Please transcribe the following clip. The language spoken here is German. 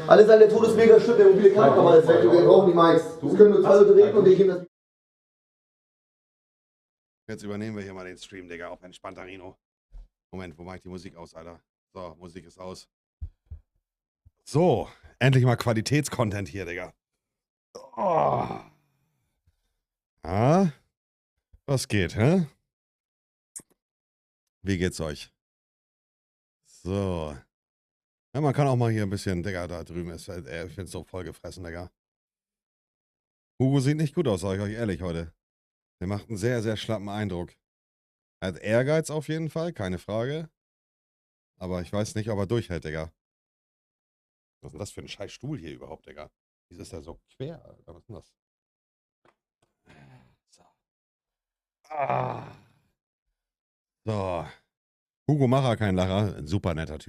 Alle sagen, der Ton ist mega schlimm, der mobile Kameramann ist weg, wir brauchen die Mics. Das können nur zwei Leute reden und ich gebe das. Jetzt übernehmen wir hier mal den Stream, Digga, auf entspannter Rino. Moment, wo mache ich die Musik aus, Alter? So, Musik ist aus. So, endlich mal Qualitätscontent hier, Digga. Oh. Ah, was geht, hä? Wie geht's euch? So. Ja, man kann auch mal hier ein bisschen, Digga, da drüben ist, ich bin so voll gefressen, Digga. Hugo sieht nicht gut aus, sag ich euch ehrlich heute. Der macht einen sehr, sehr schlappen Eindruck. Er hat Ehrgeiz auf jeden Fall, keine Frage. Aber ich weiß nicht, ob er durchhält, Digga. Was ist denn das für ein scheiß Stuhl hier überhaupt, Digga? Wieso ist der so quer, Alter? Was ist denn das? So. Ah. So. Hugo Macher, kein Lacher. Ein super netter Typ.